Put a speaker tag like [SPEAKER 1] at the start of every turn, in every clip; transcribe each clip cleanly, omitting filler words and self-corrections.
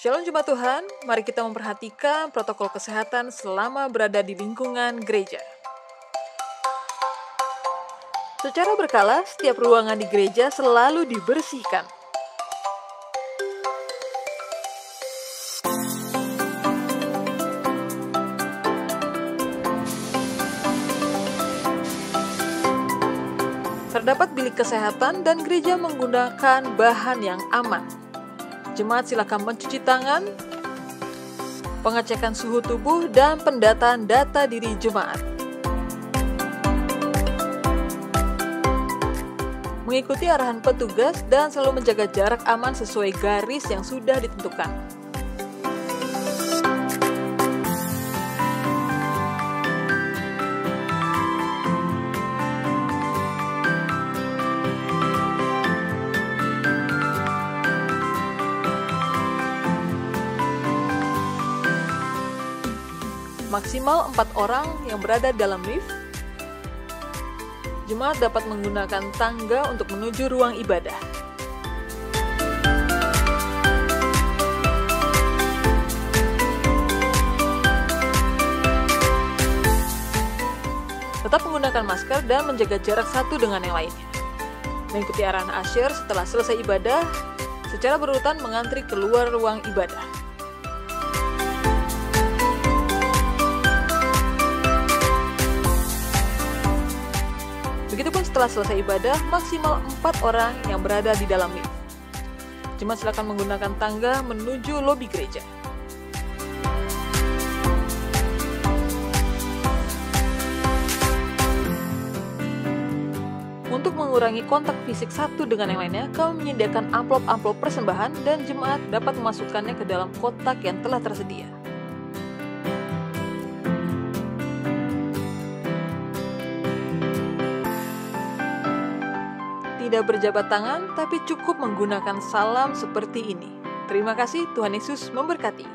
[SPEAKER 1] Shalom Jemaat Tuhan, mari kita memperhatikan protokol kesehatan selama berada di lingkungan gereja. Secara berkala, setiap ruangan di gereja selalu dibersihkan. Terdapat bilik kesehatan dan gereja menggunakan bahan yang aman. Jemaat silakan mencuci tangan, pengecekan suhu tubuh, dan pendataan data diri jemaat. Mengikuti arahan petugas dan selalu menjaga jarak aman sesuai garis yang sudah ditentukan. Maksimal 4 orang yang berada dalam lift. Jemaat dapat menggunakan tangga untuk menuju ruang ibadah. Tetap menggunakan masker dan menjaga jarak satu dengan yang lainnya. Mengikuti arahan Asher setelah selesai ibadah, secara berurutan mengantri keluar ruang ibadah. Begitupun setelah selesai ibadah, maksimal 4 orang yang berada di dalam lift. Jemaat silakan menggunakan tangga menuju lobi gereja. Untuk mengurangi kontak fisik satu dengan yang lainnya, kami menyediakan amplop-amplop persembahan dan jemaat dapat memasukkannya ke dalam kotak yang telah tersedia. Tidak berjabat tangan, tapi cukup menggunakan salam seperti ini. Terima kasih, Tuhan Yesus memberkati.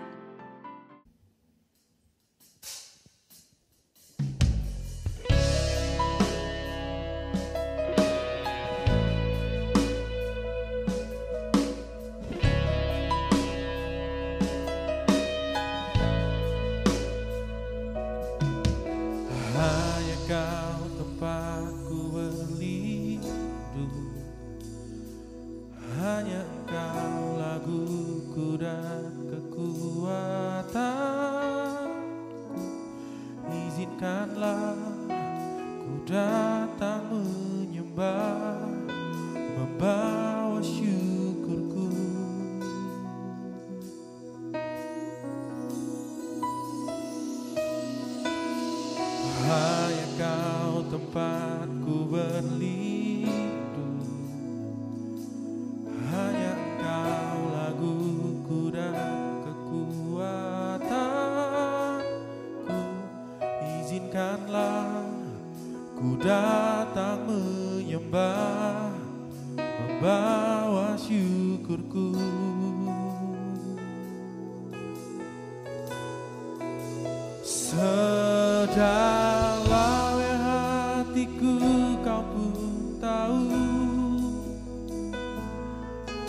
[SPEAKER 2] Hanya Kau tempatku berlindung, hanya Engkau laguku dan kekuatanku. Izinkanlah ku datang menyembah, membawa syukurku. Hanya Kau tempatku berlindung, hanya Engkau laguku dan kekuatanku. Izinkanlah ku datang menyembah, membawa syukurku. Sedalam hatiku Kau pun tahu,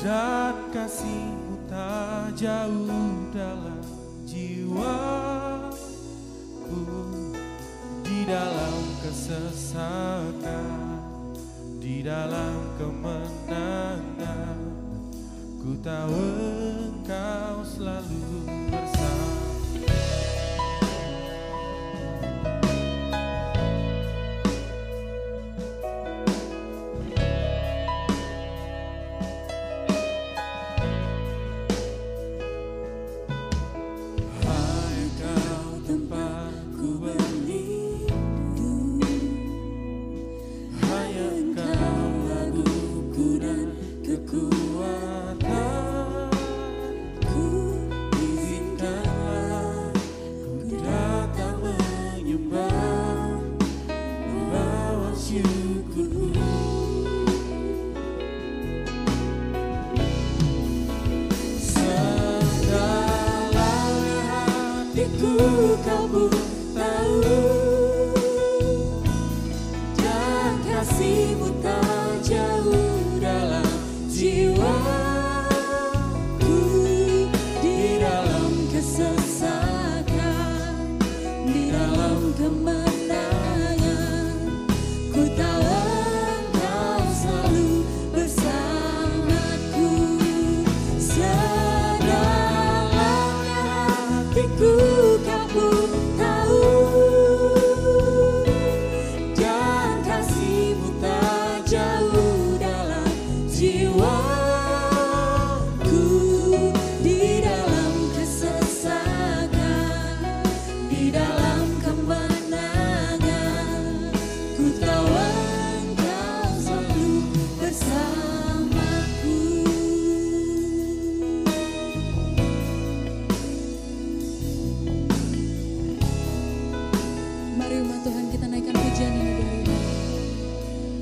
[SPEAKER 2] dan kasih-Mu tak jauh dalam jiwaku. Di dalam kesesakan, di dalam kemenangan, ku tahu Engkau selalu bersama. Kau pun tahu, dan kasih-Mu tak jauh dalam jiwaku. Di hatiku kau pun tahu, dan kasih-Mu tak jauh dalam jiwaku. Di dalam kesesakan, di dalam kemenangan, ku tahu Engkau selalu bersamaku.
[SPEAKER 3] Mari umat Tuhan kita naikkan pujian ini dari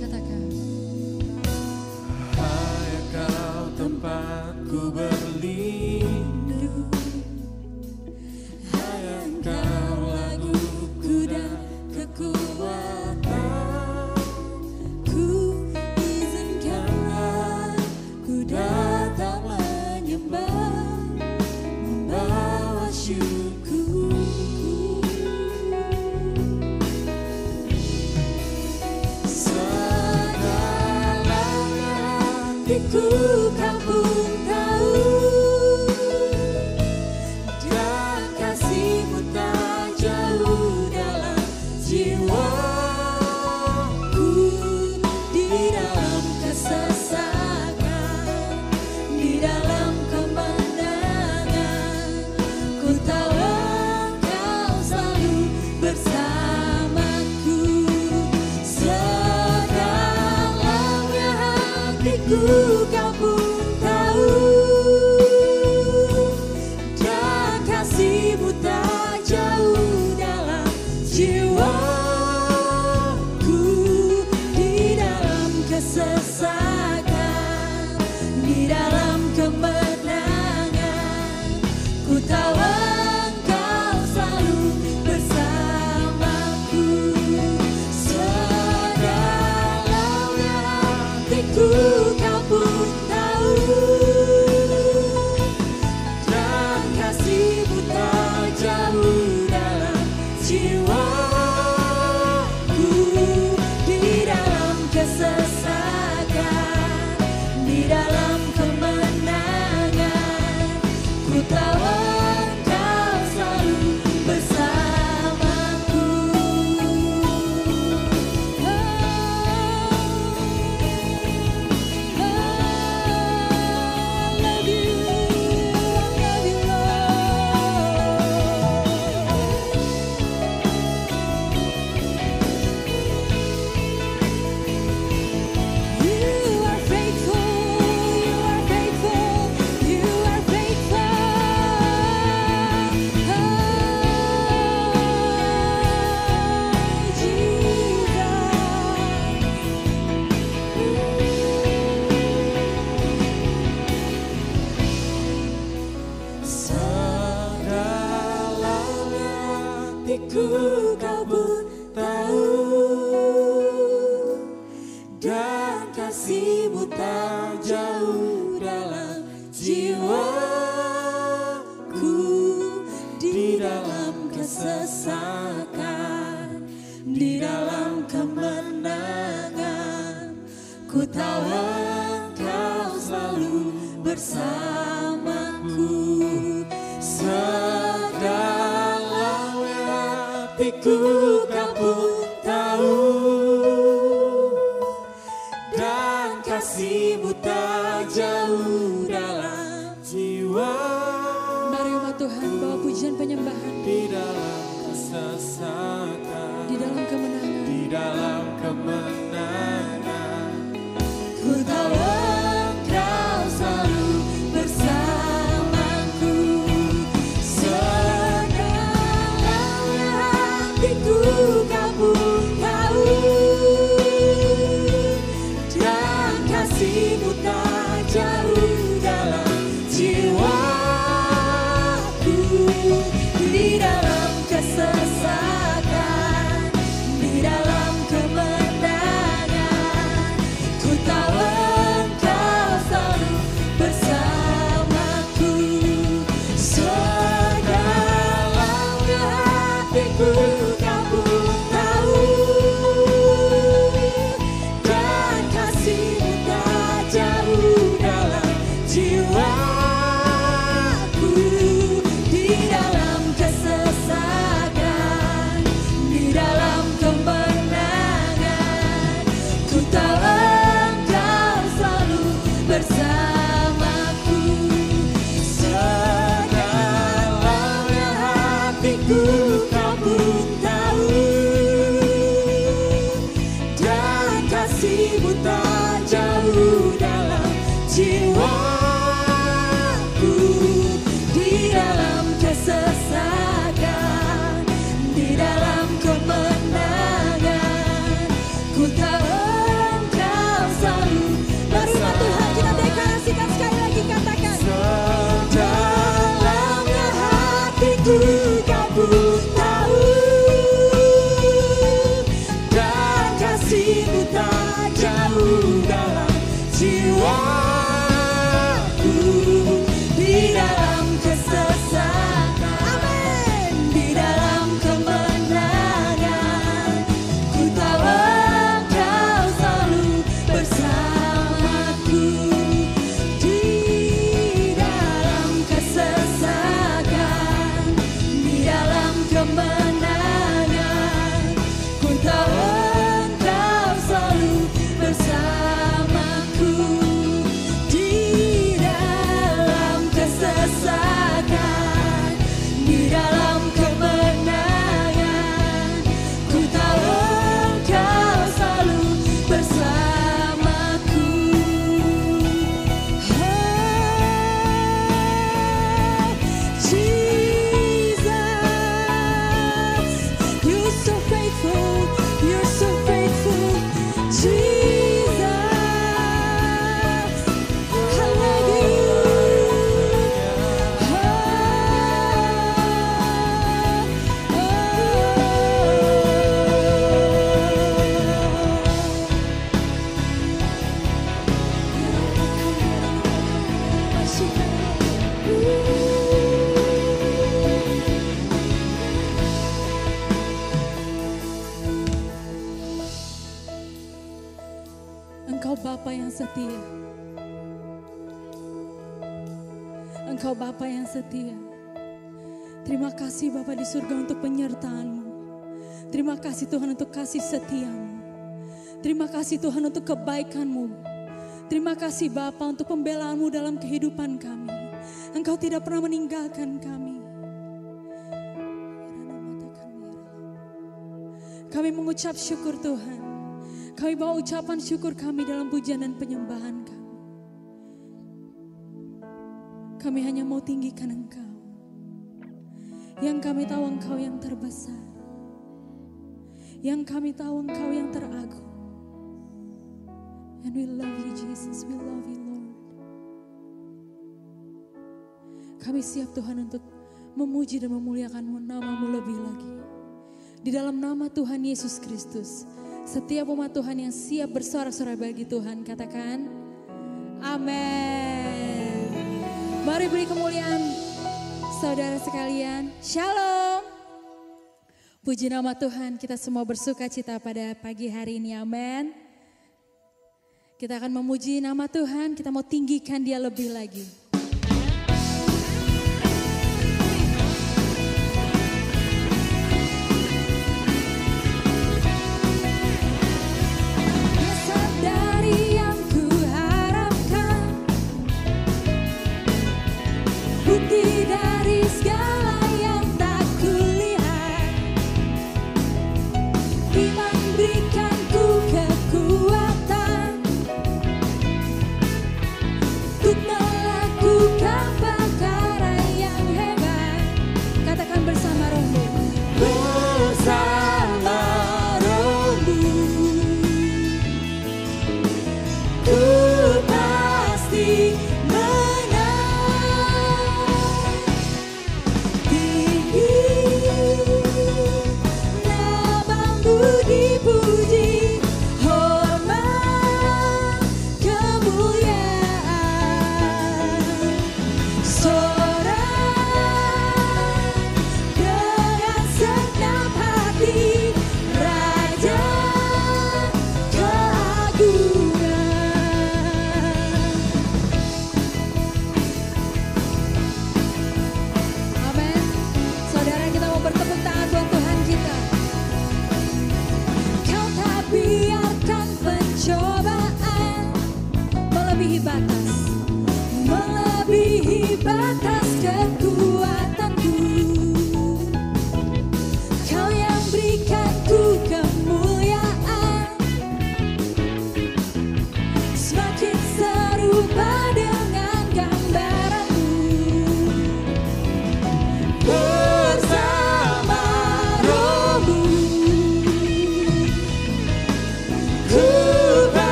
[SPEAKER 3] katakan.
[SPEAKER 2] Hanya Kau tempatku berlindung, hanya Engkau laguku dan kekuatanku. Izinkanlah ku datang menyembah, membawa syukur. Segalanya hatiku kau pun tahu, dan kasih-Mu tak jauh dalam jiwaku. Di dalam kesesakan, di dalam kemenangan, ku tahu Engkau selalu bersamaku. Sedalamnya hatiku kau pun tahu, dan kasih-Mu tak jauh dalam jiwaku. Di dalam kesesakan, di dalam kemenangan, ku tahu Engkau selalu bersamaku. Sedalamnya hatiku kau pun tahu, dan kasih-Mu tak jauh dalam jiwaku. Di dalam kesesakan, di dalam kemenangan, ku tahu Engkau selalu bersamaku. Sedalamnya hatiku kau pun tahu, dan kasih-Mu tak jauh dalam jiwaku. Di dalam kesesakan, di dalam kemenangan, ku tahu Engkau selalu bersamaku. Sedalamnya hatiku kau pun tahu, dan kasih-Mu tak jauh dalam jiwa.
[SPEAKER 3] Mari umat Tuhan bawa pujian penyembahan
[SPEAKER 2] Di dalam kesesakan,
[SPEAKER 3] di dalam kemenangan.
[SPEAKER 2] di dalam kemenangan, ku tahu Engkau selalu bersamaku. Sedalamnya hatiku kau pun tahu, dan kasih-Mu tak jauh dalam jiwaku. Di dalam kesesakan, di dalam kemenangan, ku tahu Engkau selalu bersamaku. Sedalamnya hatiku kau pun tahu, dan kasih-Mu tak jauh dalam jiwaku. Di dalam hatiku kau pun tahu, dan kasih-Mu tak jauh dalam jiwaku. Di dalam kesesakan, di dalam kemenangan, ku tahu Engkau selalu. Marilah Tuhan kita deklarasikan sekali lagi, katakan. Dalamnya hatiku kau pun tahu, dan kasih-Mu tak jauh dalam jiwaku. Di dalam kesesakan, amin, di dalam kemenangan, ku tahu Engkau selalu bersamaku. Di dalam kesesakan, di dalam kemenangan, ku tahu Engkau selalu bersamaku. Di dalam kesesakan, di dalam kemenangan, ku tahu Engkau selalu bersamaku. Jesus, you're so faithful, you're so faithful. Jesus, I love you.
[SPEAKER 3] Engkau Bapa yang setia. Engkau Bapa yang setia. Terima kasih Bapa di surga untuk penyertaan-Mu. Terima kasih Tuhan untuk kasih setia-Mu. Terima kasih Tuhan untuk kebaikan-Mu. Terima kasih Bapa untuk pembelaan-Mu dalam kehidupan kami. Engkau tidak pernah meninggalkan kami. Kami mengucap syukur Tuhan. Kami bawa ucapan syukur kami dalam pujian dan penyembahan kami. Kami hanya mau tinggikan Engkau. Yang kami tahu Engkau yang terbesar. Yang kami tahu Engkau yang teragung. And we love you Jesus, we love you Lord. Kami siap Tuhan untuk memuji dan memuliakan nama-Mu lebih lagi. Di dalam nama Tuhan Yesus Kristus. Setiap umat Tuhan yang siap bersorak-sorai bagi Tuhan, katakan amin. Mari beri kemuliaan saudara sekalian. Shalom. Puji nama Tuhan, kita semua bersuka cita pada pagi hari ini, amin. Kita akan memuji nama Tuhan, kita mau tinggikan Dia lebih lagi.
[SPEAKER 2] Dari yang ku harapkan, bukti dari segala yang tak kulihat. Iman berikan ku kekuatan untuk melakukan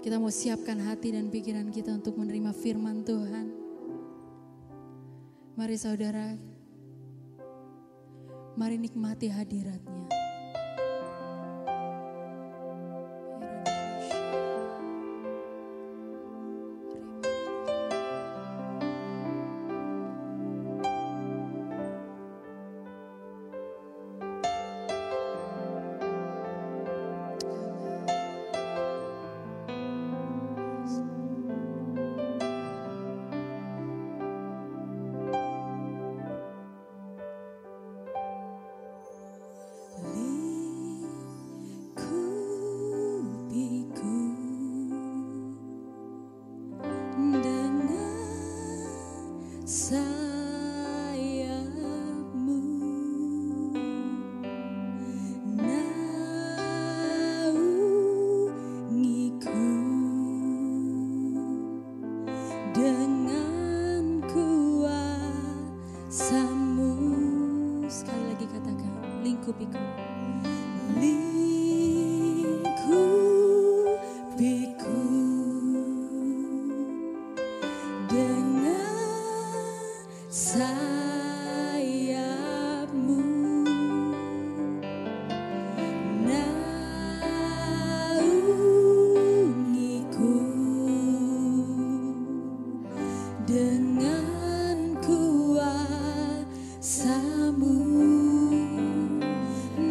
[SPEAKER 3] Kita mau siapkan hati dan pikiran kita untuk menerima firman Tuhan. Mari saudara, mari nikmati hadirat-Nya.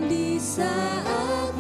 [SPEAKER 2] Di saat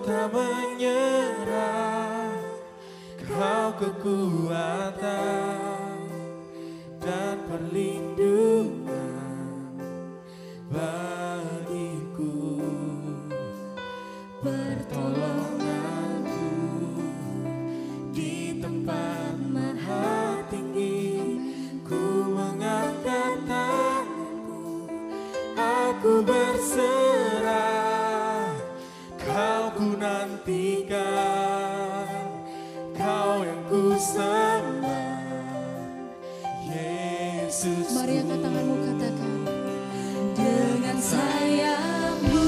[SPEAKER 4] tak menyerah, Kau kekuatan dan perlindungan bagiku, pertolonganku di tempat maha tinggi. Ku mengangkat tanganku, aku berserah, Kau ku nantikan, Kau yang ku sembah, Yesus.
[SPEAKER 3] Mari angkat tanganmu, katakan. Dengan sayap-Mu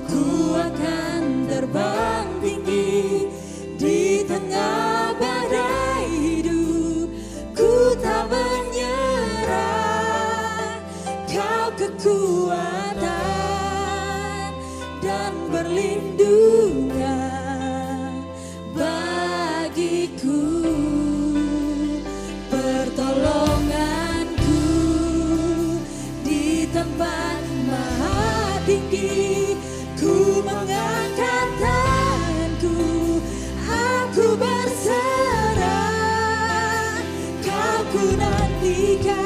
[SPEAKER 3] ku akan terbang tinggi di tengah badai hidup. Ku tak menyerah, Kau kekuatan dan perlindungan bagiku, pertolonganku di tempat maha tinggi. Ku mengangkat tanganku, aku berserah, Kau ku nantikan,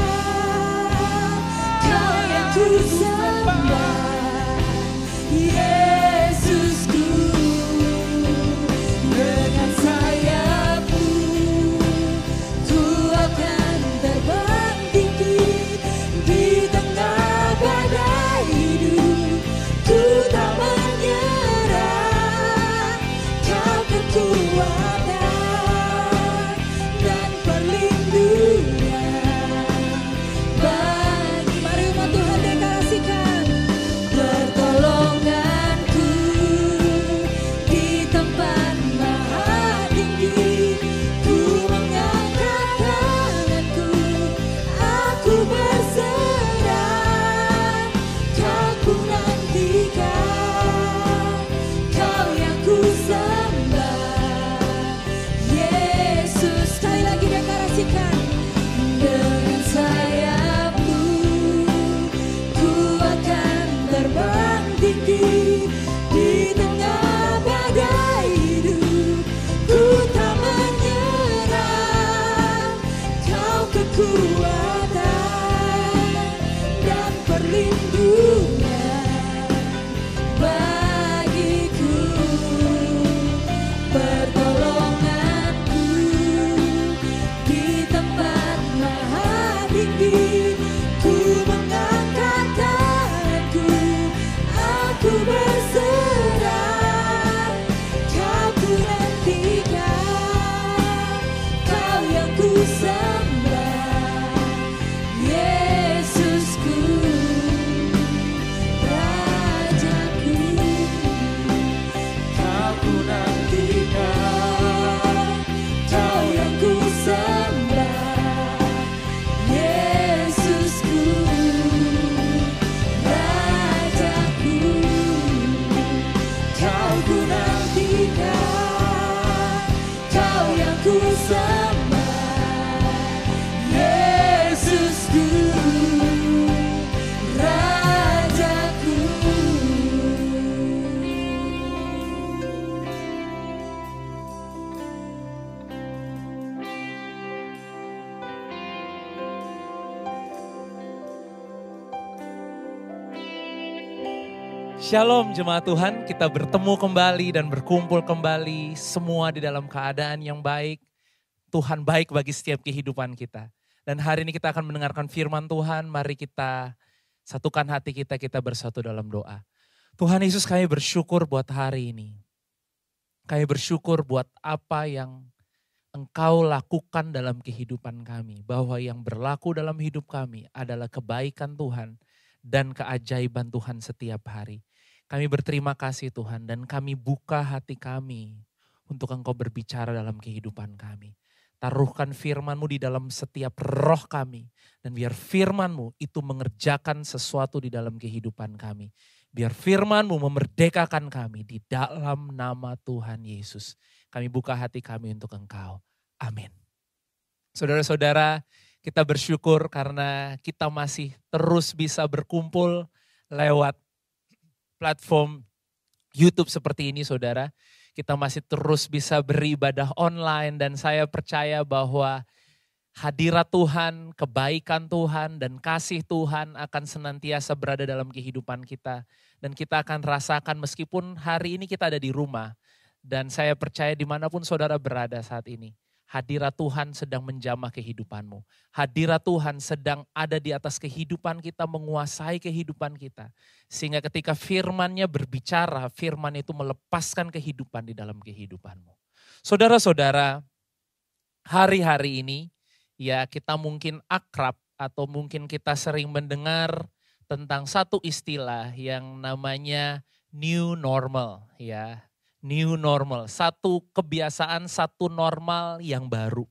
[SPEAKER 3] Kau yang ku sembah, Yesusku. Dengan sayap-Mu ku akan terbang tinggi di tengah badai hidup. Ku tak menyerah, Kau kekuatan dan perlindungan bagi. Mari umat Tuhan deklarasikan. Pertolonganku di tempat maha tinggi. Ku mengangkat tanganku, aku berserah, Kau ku nantikan, Kau yang ku sembah, Yesus. Sekali lagi deklarasikan. Dengan sayap-Mu ku akan terbang tinggi di tengah badai hidup. Ku tak menyerah, Kau kekuatan dan perlindungan bagiku, pertolonganku di tempat maha tinggi. Ku mengangkat tanganku, aku berserah, Kau ku nantikan, Kau yang ku sembah, Yesusku, Rajaku.
[SPEAKER 4] Kau ku nantikan,
[SPEAKER 3] Kau yang ku sembah, Yesusku, Rajaku. Kau ku nantikan, Kau yang ku sembah, Yesusku, Rajaku.
[SPEAKER 5] Shalom jemaat Tuhan, kita bertemu kembali dan berkumpul kembali semua di dalam keadaan yang baik. Tuhan baik bagi setiap kehidupan kita. Dan hari ini kita akan mendengarkan firman Tuhan, mari kita satukan hati kita, kita bersatu dalam doa. Tuhan Yesus, kami bersyukur buat hari ini. Kami bersyukur buat apa yang Engkau lakukan dalam kehidupan kami. Bahwa yang berlaku dalam hidup kami adalah kebaikan Tuhan dan keajaiban Tuhan setiap hari. Kami berterima kasih Tuhan dan kami buka hati kami untuk Engkau berbicara dalam kehidupan kami. Taruhkan firman-Mu di dalam setiap roh kami. Dan biar firman-Mu itu mengerjakan sesuatu di dalam kehidupan kami. Biar firman-Mu memerdekakan kami di dalam nama Tuhan Yesus. Kami buka hati kami untuk Engkau. Amin. Saudara-saudara, kita bersyukur karena kita masih terus bisa berkumpul lewat platform YouTube seperti ini saudara. Kita masih terus bisa beribadah online dan saya percaya bahwa hadirat Tuhan, kebaikan Tuhan dan kasih Tuhan akan senantiasa berada dalam kehidupan kita. Dan kita akan rasakan meskipun hari ini kita ada di rumah. Dan saya percaya dimanapun saudara berada saat ini. Hadirat Tuhan sedang menjamah kehidupanmu. Hadirat Tuhan sedang ada di atas kehidupan kita, menguasai kehidupan kita. Sehingga ketika firman-Nya berbicara, firman itu melepaskan kehidupan di dalam kehidupanmu. Saudara-saudara, hari-hari ini ya kita mungkin akrab atau mungkin kita sering mendengar tentang satu istilah yang namanya new normal ya. New normal, satu kebiasaan, satu normal yang baru.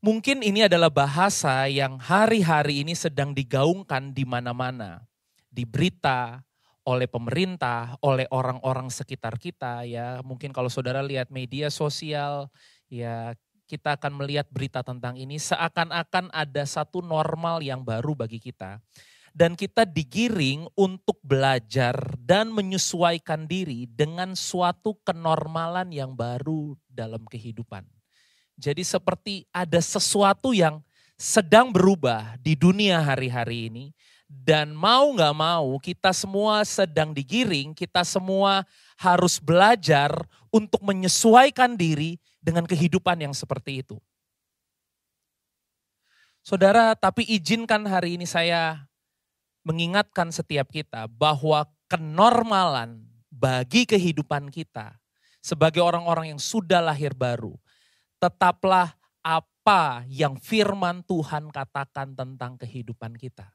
[SPEAKER 5] Mungkin ini adalah bahasa yang hari-hari ini sedang digaungkan di mana-mana. Di berita, oleh pemerintah, oleh orang-orang sekitar kita ya. Mungkin kalau saudara lihat media sosial ya kita akan melihat berita tentang ini. Seakan-akan ada satu normal yang baru bagi kita. Dan kita digiring untuk belajar dan menyesuaikan diri dengan suatu kenormalan yang baru dalam kehidupan. Jadi seperti ada sesuatu yang sedang berubah di dunia hari-hari ini. Dan mau gak mau kita semua sedang digiring, kita semua harus belajar untuk menyesuaikan diri dengan kehidupan yang seperti itu. Saudara, tapi izinkan hari ini saya mengingatkan setiap kita bahwa kenormalan bagi kehidupan kita sebagai orang-orang yang sudah lahir baru, tetaplah apa yang firman Tuhan katakan tentang kehidupan kita.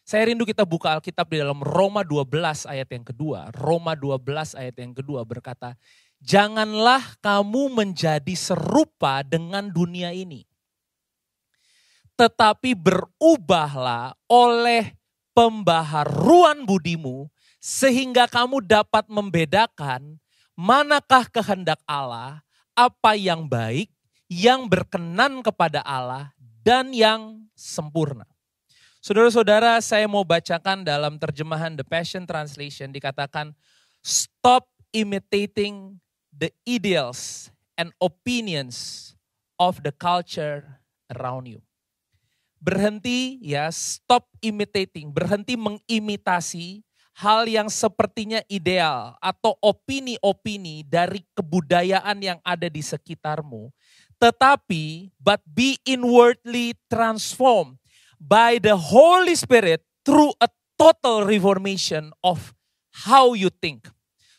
[SPEAKER 5] Saya rindu kita buka Alkitab di dalam Roma 12 ayat yang kedua. Roma 12 ayat yang kedua berkata, janganlah kamu menjadi serupa dengan dunia ini, tetapi berubahlah oleh pembaharuan budimu sehingga kamu dapat membedakan manakah kehendak Allah, apa yang baik, yang berkenan kepada Allah dan yang sempurna. Saudara-saudara, saya mau bacakan dalam terjemahan The Passion Translation dikatakan, stop imitating the ideals and opinions of the culture around you. Berhenti ya, stop imitating, berhenti mengimitasi hal yang sepertinya ideal atau opini-opini dari kebudayaan yang ada di sekitarmu. Tetapi, but be inwardly transformed by the Holy Spirit through a total reformation of how you think.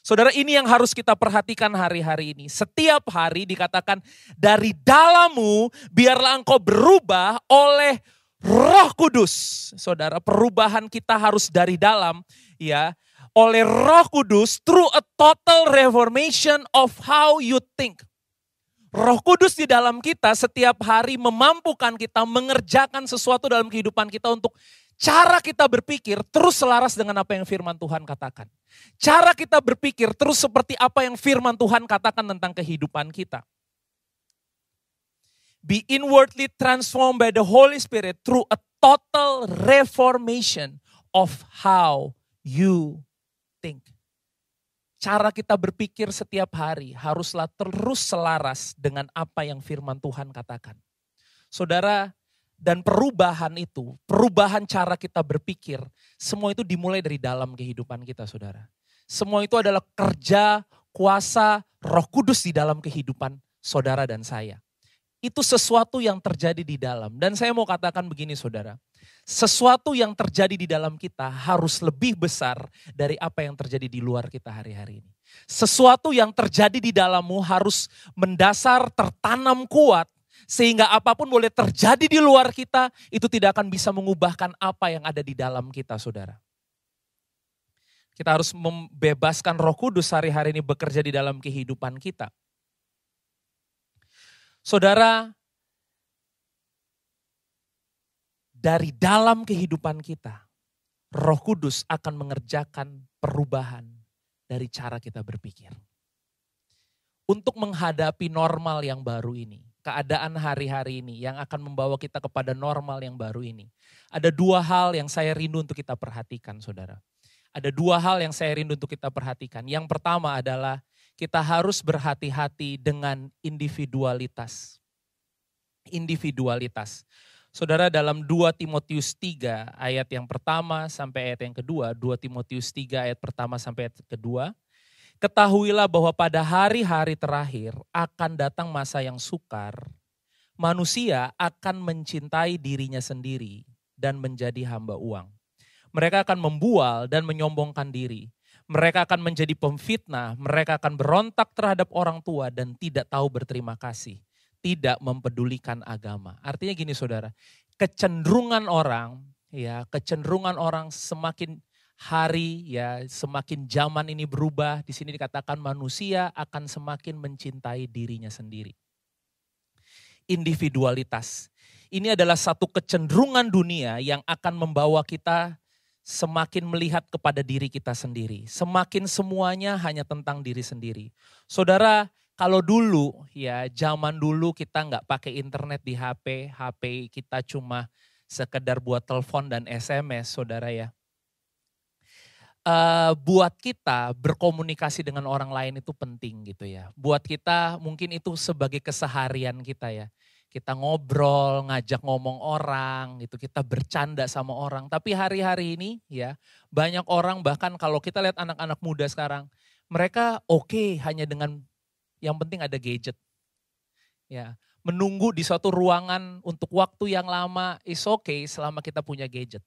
[SPEAKER 5] Saudara, ini yang harus kita perhatikan hari-hari ini. Setiap hari dikatakan dari dalammu biarlah engkau berubah oleh Roh Kudus. Saudara, perubahan kita harus dari dalam ya, oleh Roh Kudus through a total reformation of how you think. Roh Kudus di dalam kita setiap hari memampukan kita mengerjakan sesuatu dalam kehidupan kita untuk cara kita berpikir terus selaras dengan apa yang firman Tuhan katakan. Cara kita berpikir terus seperti apa yang firman Tuhan katakan tentang kehidupan kita. Be inwardly transformed by the Holy Spirit through a total reformation of how you think. Cara kita berpikir setiap hari haruslah terus selaras dengan apa yang firman Tuhan katakan. Saudara, dan perubahan itu, perubahan cara kita berpikir, semua itu dimulai dari dalam kehidupan kita, saudara. Semua itu adalah kerja, kuasa, Roh Kudus di dalam kehidupan saudara dan saya. Itu sesuatu yang terjadi di dalam. Dan saya mau katakan begini, saudara. Sesuatu yang terjadi di dalam kita harus lebih besar dari apa yang terjadi di luar kita hari-hari ini. Sesuatu yang terjadi di dalammu harus mendasar, tertanam kuat. Sehingga apapun boleh terjadi di luar kita, itu tidak akan bisa mengubahkan apa yang ada di dalam kita, saudara. Kita harus membebaskan Roh Kudus hari-hari ini bekerja di dalam kehidupan kita. Saudara, dari dalam kehidupan kita, Roh Kudus akan mengerjakan perubahan dari cara kita berpikir. Untuk menghadapi normal yang baru ini, keadaan hari-hari ini yang akan membawa kita kepada normal yang baru ini. Ada dua hal yang saya rindu untuk kita perhatikan, saudara. ada dua hal yang saya rindu untuk kita perhatikan. Yang pertama adalah kita harus berhati-hati dengan individualitas. Individualitas. Saudara, dalam 2 Timotius 3 ayat yang pertama sampai ayat yang kedua, 2 Timotius 3 ayat pertama sampai ayat kedua, ketahuilah bahwa pada hari-hari terakhir akan datang masa yang sukar, manusia akan mencintai dirinya sendiri dan menjadi hamba uang. Mereka akan membual dan menyombongkan diri. Mereka akan menjadi pemfitnah, mereka akan berontak terhadap orang tua dan tidak tahu berterima kasih. Tidak mempedulikan agama. Artinya gini saudara, kecenderungan orang semakin hari semakin zaman ini berubah. Di sini dikatakan manusia akan semakin mencintai dirinya sendiri. Individualitas. Ini adalah satu kecenderungan dunia yang akan membawa kita semakin melihat kepada diri kita sendiri. Semakin semuanya hanya tentang diri sendiri. Saudara, kalau dulu zaman dulu kita nggak pakai internet di HP, HP kita cuma sekedar buat telepon dan SMS, saudara ya. Buat kita berkomunikasi dengan orang lain itu penting gitu ya. Buat kita mungkin itu sebagai keseharian kita ya. Kita ngobrol, ngajak ngomong orang gitu, kita bercanda sama orang. Tapi hari-hari ini banyak orang bahkan kalau kita lihat anak-anak muda sekarang, mereka oke hanya dengan yang penting ada gadget. Ya, menunggu di suatu ruangan untuk waktu yang lama is okay selama kita punya gadget.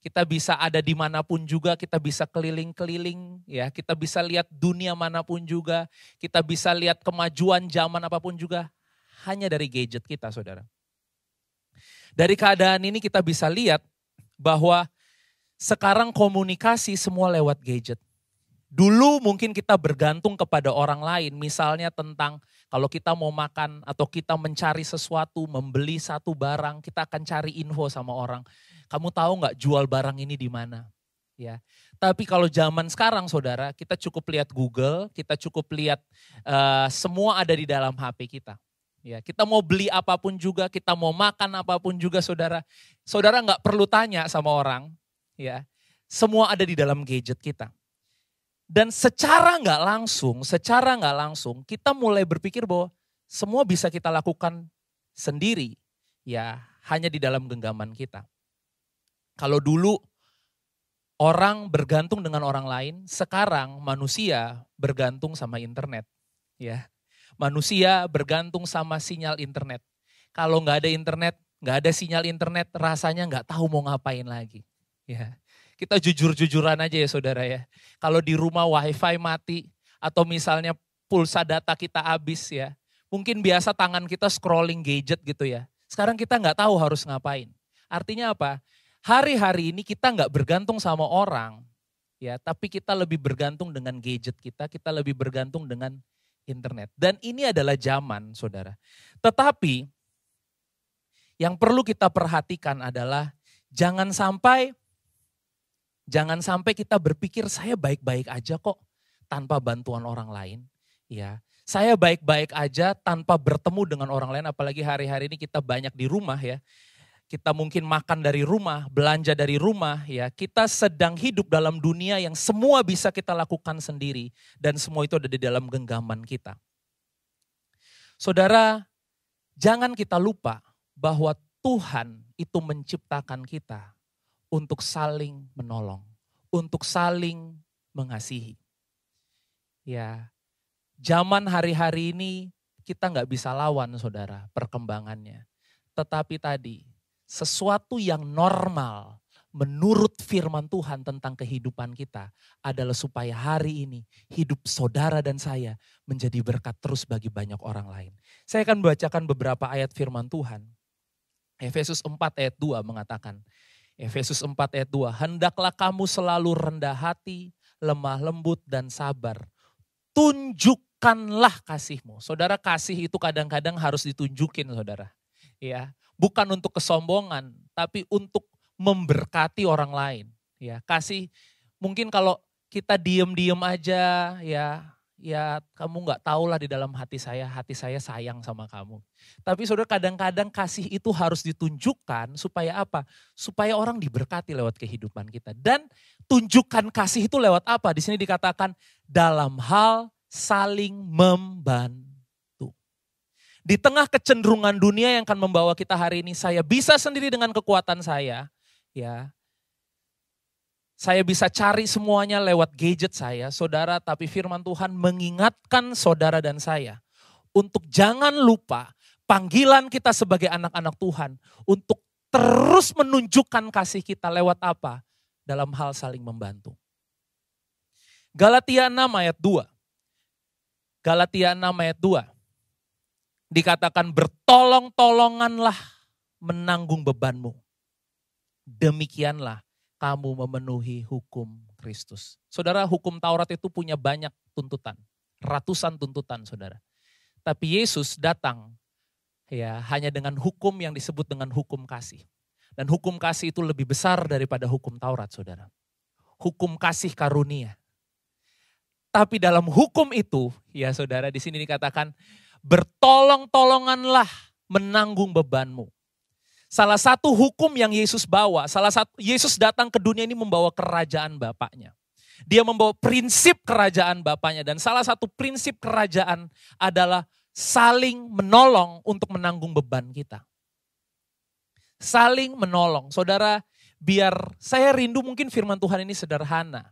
[SPEAKER 5] Kita bisa ada dimanapun juga, kita bisa keliling-keliling, kita bisa lihat dunia manapun juga, kita bisa lihat kemajuan zaman apapun juga, hanya dari gadget kita saudara. Dari keadaan ini kita bisa lihat bahwa sekarang komunikasi semua lewat gadget. Dulu mungkin kita bergantung kepada orang lain, misalnya tentang kalau kita mau makan atau kita mencari sesuatu, membeli satu barang, kita akan cari info sama orang. Kamu tahu nggak jual barang ini di mana? Ya. Tapi kalau zaman sekarang saudara, kita cukup lihat Google, kita cukup lihat semua ada di dalam HP kita. Ya, kita mau beli apapun juga, kita mau makan apapun juga saudara. Saudara nggak perlu tanya sama orang, semua ada di dalam gadget kita. Dan secara nggak langsung kita mulai berpikir bahwa semua bisa kita lakukan sendiri, hanya di dalam genggaman kita. Kalau dulu orang bergantung dengan orang lain, sekarang manusia bergantung sama internet, Manusia bergantung sama sinyal internet. Kalau nggak ada internet, nggak ada sinyal internet, rasanya nggak tahu mau ngapain lagi. Kita jujur-jujuran aja ya saudara ya. Kalau di rumah wifi mati atau misalnya pulsa data kita habis mungkin biasa tangan kita scrolling gadget gitu ya. Sekarang kita nggak tahu harus ngapain. Artinya apa? Hari-hari ini kita nggak bergantung sama orang, tapi kita lebih bergantung dengan gadget kita lebih bergantung dengan internet. Dan ini adalah zaman, saudara. Tetapi yang perlu kita perhatikan adalah jangan sampai kita berpikir saya baik-baik aja kok tanpa bantuan orang lain. Saya baik-baik aja tanpa bertemu dengan orang lain, apalagi hari-hari ini kita banyak di rumah Kita mungkin makan dari rumah, belanja dari rumah Kita sedang hidup dalam dunia yang semua bisa kita lakukan sendiri dan semua itu ada di dalam genggaman kita. Saudara, jangan kita lupa bahwa Tuhan itu menciptakan kita untuk saling menolong, untuk saling mengasihi. Zaman hari-hari ini kita nggak bisa lawan saudara perkembangannya. Tetapi tadi sesuatu yang normal menurut firman Tuhan tentang kehidupan kita adalah supaya hari ini hidup saudara dan saya menjadi berkat terus bagi banyak orang lain. Saya akan bacakan beberapa ayat firman Tuhan. Efesus 4 ayat 2 mengatakan, Efesus 4 ayat 2, hendaklah kamu selalu rendah hati, lemah lembut dan sabar. Tunjukkanlah kasihmu. Saudara, kasih itu kadang-kadang harus ditunjukin saudara. Bukan untuk kesombongan, tapi untuk memberkati orang lain. Kasih mungkin kalau kita diem-diem aja ya kamu nggak tahulah di dalam hati saya sayang sama kamu. Tapi saudara, kadang-kadang kasih itu harus ditunjukkan supaya apa? Supaya orang diberkati lewat kehidupan kita. Dan tunjukkan kasih itu lewat apa? Di sini dikatakan dalam hal saling membantu. Di tengah kecenderungan dunia yang akan membawa kita hari ini, saya bisa sendiri dengan kekuatan saya, ya. Saya bisa cari semuanya lewat gadget saya, saudara, tapi firman Tuhan mengingatkan saudara dan saya untuk jangan lupa panggilan kita sebagai anak-anak Tuhan untuk terus menunjukkan kasih kita lewat apa? Dalam hal saling membantu. Galatia 6 ayat 2. Galatia 6 ayat 2. Dikatakan bertolong-tolonganlah menanggung bebanmu. Demikianlah kamu memenuhi hukum Kristus. Saudara, hukum Taurat itu punya banyak tuntutan. Ratusan tuntutan, saudara. Tapi Yesus datang ya hanya dengan hukum yang disebut dengan hukum kasih. Dan hukum kasih itu lebih besar daripada hukum Taurat, saudara. Hukum kasih karunia. Tapi dalam hukum itu, ya saudara, di sini dikatakan bertolong-tolonganlah menanggung bebanmu. Salah satu hukum yang Yesus bawa, Yesus datang ke dunia ini membawa kerajaan Bapaknya. Dia membawa prinsip kerajaan Bapaknya dan salah satu prinsip kerajaan adalah saling menolong untuk menanggung beban kita. Saling menolong. Saudara, biar saya rindu mungkin firman Tuhan ini sederhana.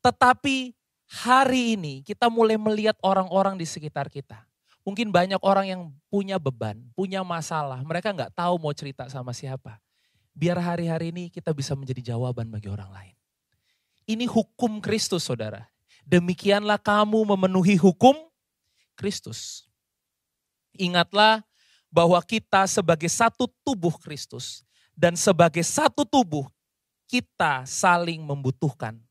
[SPEAKER 5] Tetapi hari ini kita mulai melihat orang-orang di sekitar kita. Mungkin banyak orang yang punya beban, punya masalah. Mereka nggak tahu mau cerita sama siapa. Biar hari-hari ini kita bisa menjadi jawaban bagi orang lain. Ini hukum Kristus, saudara. Demikianlah kamu memenuhi hukum Kristus. Ingatlah bahwa kita sebagai satu tubuh Kristus. Dan sebagai satu tubuh kita saling membutuhkan.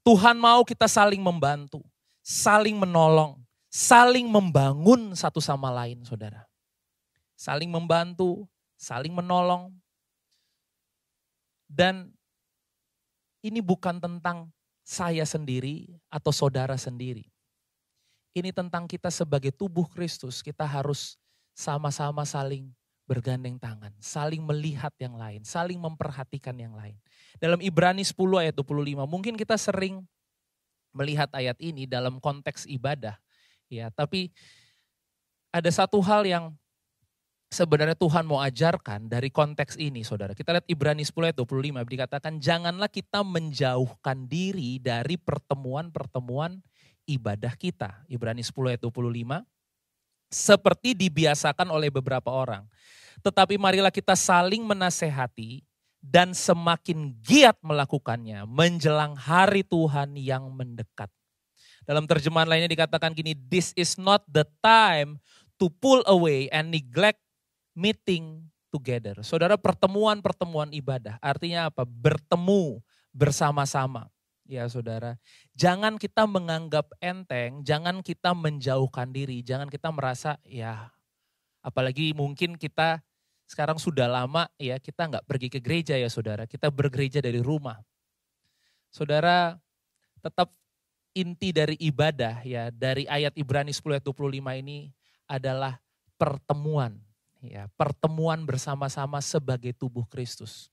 [SPEAKER 5] Tuhan mau kita saling membantu, saling menolong. Saling membangun satu sama lain, saudara. Saling membantu, saling menolong. Dan ini bukan tentang saya sendiri atau saudara sendiri. Ini tentang kita sebagai tubuh Kristus, kita harus sama-sama saling bergandeng tangan, saling melihat yang lain, saling memperhatikan yang lain. Dalam Ibrani 10 ayat 25, mungkin kita sering melihat ayat ini dalam konteks ibadah. Ya, tapi ada satu hal yang sebenarnya Tuhan mau ajarkan dari konteks ini, saudara. Kita lihat Ibrani 10 ayat 25, dikatakan janganlah kita menjauhkan diri dari pertemuan-pertemuan ibadah kita. Ibrani 10 ayat 25, seperti dibiasakan oleh beberapa orang. Tetapi marilah kita saling menasehati dan semakin giat melakukannya menjelang hari Tuhan yang mendekat. Dalam terjemahan lainnya dikatakan gini, this is not the time to pull away and neglect meeting together. Saudara, pertemuan-pertemuan ibadah artinya apa? Bertemu bersama-sama. Ya saudara, jangan kita menganggap enteng, jangan kita menjauhkan diri, jangan kita merasa ya, apalagi mungkin kita sekarang sudah lama ya, kita nggak pergi ke gereja ya saudara, kita bergereja dari rumah. Saudara, tetap inti dari ibadah ya dari ayat Ibrani 10 ayat 25 ini adalah pertemuan ya, pertemuan bersama-sama sebagai tubuh Kristus.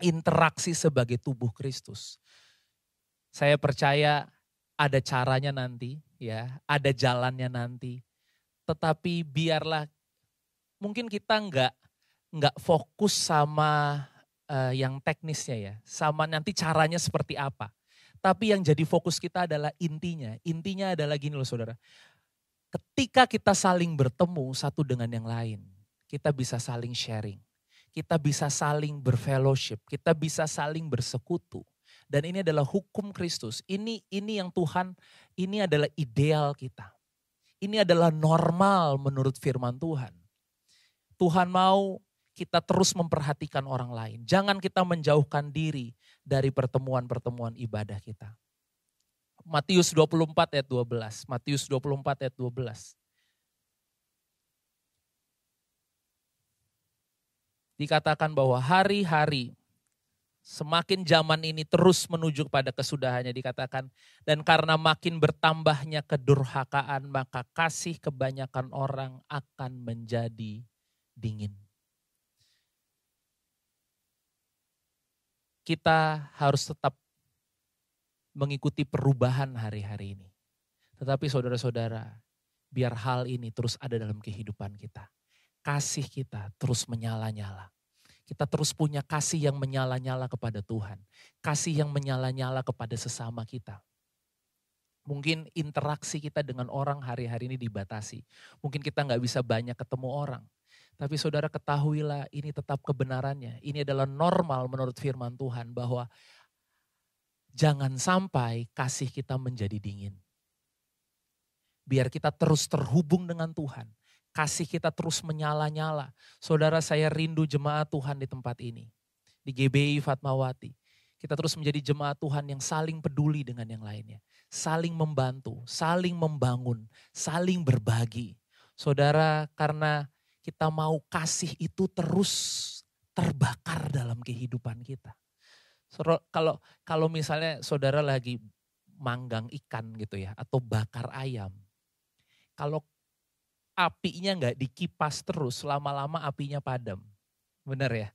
[SPEAKER 5] Interaksi sebagai tubuh Kristus. Saya percaya ada caranya nanti ya, ada jalannya nanti. Tetapi biarlah mungkin kita nggak fokus sama yang teknisnya ya, sama nanti caranya seperti apa. Tapi yang jadi fokus kita adalah intinya. Intinya adalah gini loh saudara. Ketika kita saling bertemu satu dengan yang lain. Kita bisa saling sharing. Kita bisa saling berfellowship. Kita bisa saling bersekutu. Dan ini adalah hukum Kristus. Ini yang Tuhan, ini adalah ideal kita. Ini adalah normal menurut firman Tuhan. Tuhan mau kita terus memperhatikan orang lain. Jangan kita menjauhkan diri dari pertemuan-pertemuan ibadah kita. Matius 24 ayat 12. Matius 24 ayat 12. Dikatakan bahwa hari-hari, Semakin zaman ini terus menuju pada kesudahannya dikatakan. Dan karena makin bertambahnya kedurhakaan, maka kasih kebanyakan orang akan menjadi dingin. Kita harus tetap mengikuti perubahan hari-hari ini. Tetapi saudara-saudara, biar hal ini terus ada dalam kehidupan kita. Kasih kita terus menyala-nyala. Kita terus punya kasih yang menyala-nyala kepada Tuhan. Kasih yang menyala-nyala kepada sesama kita. Mungkin interaksi kita dengan orang hari-hari ini dibatasi. Mungkin kita nggak bisa banyak ketemu orang. Tapi saudara ketahuilah ini tetap kebenarannya. Ini adalah normal menurut firman Tuhan bahwa jangan sampai kasih kita menjadi dingin. Biar kita terus terhubung dengan Tuhan. Kasih kita terus menyala-nyala. Saudara, saya rindu jemaat Tuhan di tempat ini. Di GBI Fatmawati. Kita terus menjadi jemaat Tuhan yang saling peduli dengan yang lainnya. Saling membantu, saling membangun, saling berbagi. Saudara, karena kita mau kasih itu terus terbakar dalam kehidupan kita. Kalau misalnya saudara lagi manggang ikan gitu ya, atau bakar ayam. Kalau apinya nggak dikipas terus, lama-lama apinya padam. Benar ya?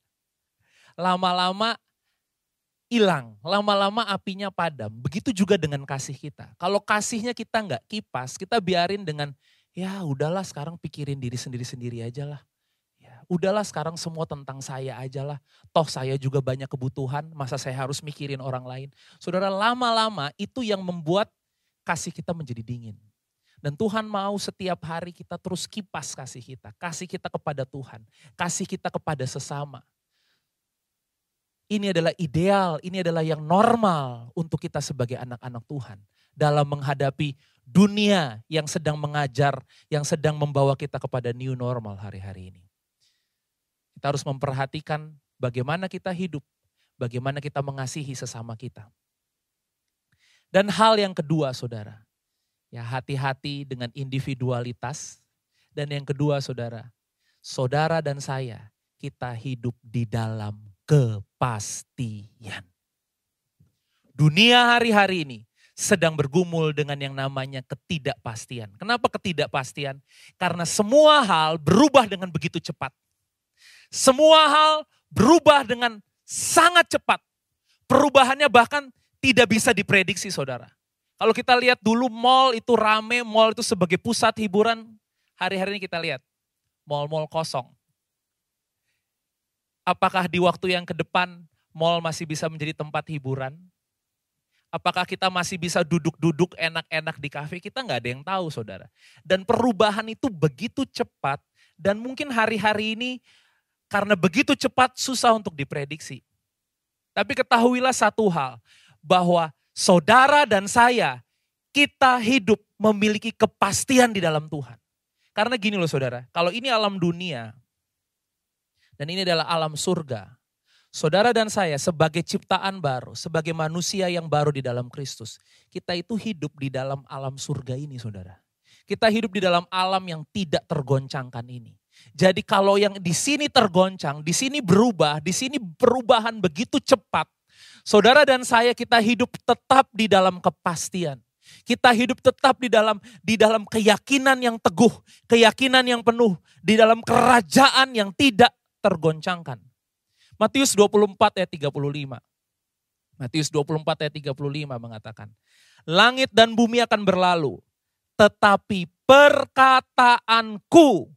[SPEAKER 5] Lama-lama hilang, lama-lama apinya padam. Begitu juga dengan kasih kita. Kalau kasihnya kita nggak kipas, kita biarin dengan, ya udahlah sekarang pikirin diri sendiri-sendiri aja lah. Ya, udahlah sekarang semua tentang saya aja lah. Toh saya juga banyak kebutuhan, masa saya harus mikirin orang lain. Saudara, lama-lama itu yang membuat kasih kita menjadi dingin. Dan Tuhan mau setiap hari kita terus kipas kasih kita kepada Tuhan, kasih kita kepada sesama. Ini adalah ideal, ini adalah yang normal untuk kita sebagai anak-anak Tuhan. Dalam menghadapi dunia yang sedang mengajar, yang sedang membawa kita kepada new normal hari-hari ini. Kita harus memperhatikan bagaimana kita hidup, bagaimana kita mengasihi sesama kita. Dan hal yang kedua saudara, ya hati-hati dengan individualitas. Dan yang kedua saudara, saudara dan saya, kita hidup di dalam kepastian. Dunia hari-hari ini sedang bergumul dengan yang namanya ketidakpastian. Kenapa ketidakpastian? Karena semua hal berubah dengan begitu cepat. Semua hal berubah dengan sangat cepat. Perubahannya bahkan tidak bisa diprediksi saudara. Kalau kita lihat dulu mall itu rame, mall itu sebagai pusat hiburan. Hari-hari ini kita lihat mall-mall kosong. Apakah di waktu yang ke depan mall masih bisa menjadi tempat hiburan? Apakah kita masih bisa duduk-duduk enak-enak di kafe? Kita nggak ada yang tahu saudara. Dan perubahan itu begitu cepat dan mungkin hari-hari ini karena begitu cepat susah untuk diprediksi. Tapi ketahuilah satu hal, bahwa saudara dan saya, kita hidup memiliki kepastian di dalam Tuhan. Karena gini loh saudara, kalau ini alam dunia, dan ini adalah alam surga. Saudara dan saya sebagai ciptaan baru, sebagai manusia yang baru di dalam Kristus. Kita itu hidup di dalam alam surga ini saudara. Kita hidup di dalam alam yang tidak tergoncangkan ini. Jadi kalau yang di sini tergoncang, di sini berubah, di sini perubahan begitu cepat. Saudara dan saya kita hidup tetap di dalam kepastian. Kita hidup tetap di dalam keyakinan yang teguh, keyakinan yang penuh, di dalam kerajaan yang tidak tergoncangkan. Matius 24 ayat 35. Matius 24 ayat 35 mengatakan, langit dan bumi akan berlalu, tetapi perkataanku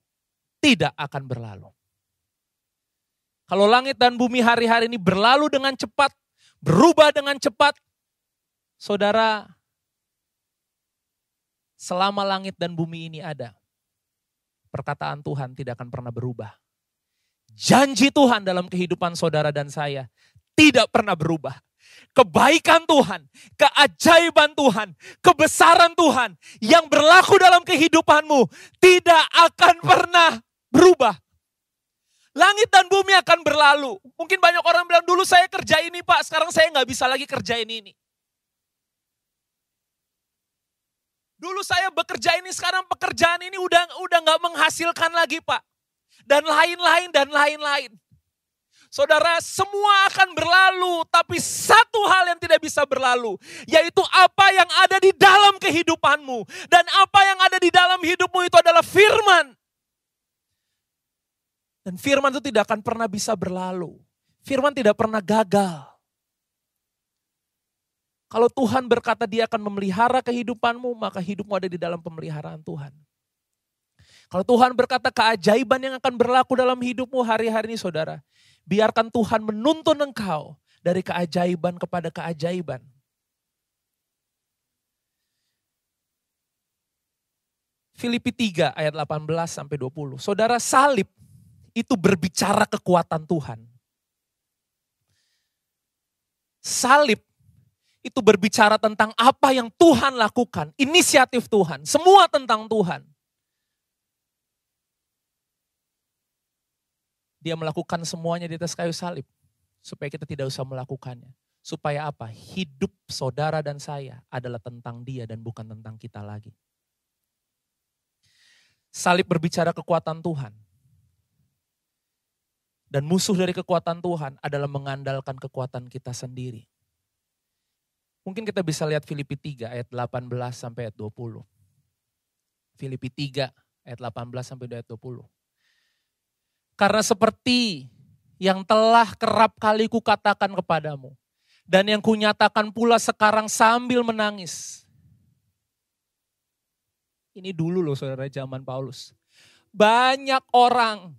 [SPEAKER 5] tidak akan berlalu. Kalau langit dan bumi hari-hari ini berlalu dengan cepat, berubah dengan cepat, saudara, selama langit dan bumi ini ada, perkataan Tuhan tidak akan pernah berubah. Janji Tuhan dalam kehidupan saudara dan saya tidak pernah berubah. Kebaikan Tuhan, keajaiban Tuhan, kebesaran Tuhan yang berlaku dalam kehidupanmu tidak akan pernah berubah. Langit dan bumi akan berlalu. Mungkin banyak orang bilang, dulu saya kerja ini Pak, sekarang saya nggak bisa lagi kerjain ini. Dulu saya bekerja ini, sekarang pekerjaan ini udah nggak menghasilkan lagi Pak. Dan lain-lain dan lain-lain. Saudara, semua akan berlalu, tapi satu hal yang tidak bisa berlalu, yaitu apa yang ada di dalam kehidupanmu. Dan apa yang ada di dalam hidupmu itu adalah firman. Dan firman itu tidak akan pernah bisa berlalu. Firman tidak pernah gagal. Kalau Tuhan berkata dia akan memelihara kehidupanmu, maka hidupmu ada di dalam pemeliharaan Tuhan. Kalau Tuhan berkata keajaiban yang akan berlaku dalam hidupmu hari-hari ini saudara, biarkan Tuhan menuntun engkau dari keajaiban kepada keajaiban. Filipi 3 ayat 18 sampai 20. Saudara, salib itu berbicara kekuatan Tuhan. Salib itu berbicara tentang apa yang Tuhan lakukan, inisiatif Tuhan, semua tentang Tuhan. Dia melakukan semuanya di atas kayu salib. Supaya kita tidak usah melakukannya. Supaya apa? Hidup saudara dan saya adalah tentang dia dan bukan tentang kita lagi. Salib berbicara kekuatan Tuhan. Dan musuh dari kekuatan Tuhan adalah mengandalkan kekuatan kita sendiri. Mungkin kita bisa lihat Filipi 3 ayat 18 sampai ayat 20. Filipi 3 ayat 18 sampai ayat 20. Karena seperti yang telah kerap kali kukatakan kepadamu, dan yang kunyatakan pula sekarang sambil menangis. Ini dulu loh saudara, zaman Paulus. Banyak orang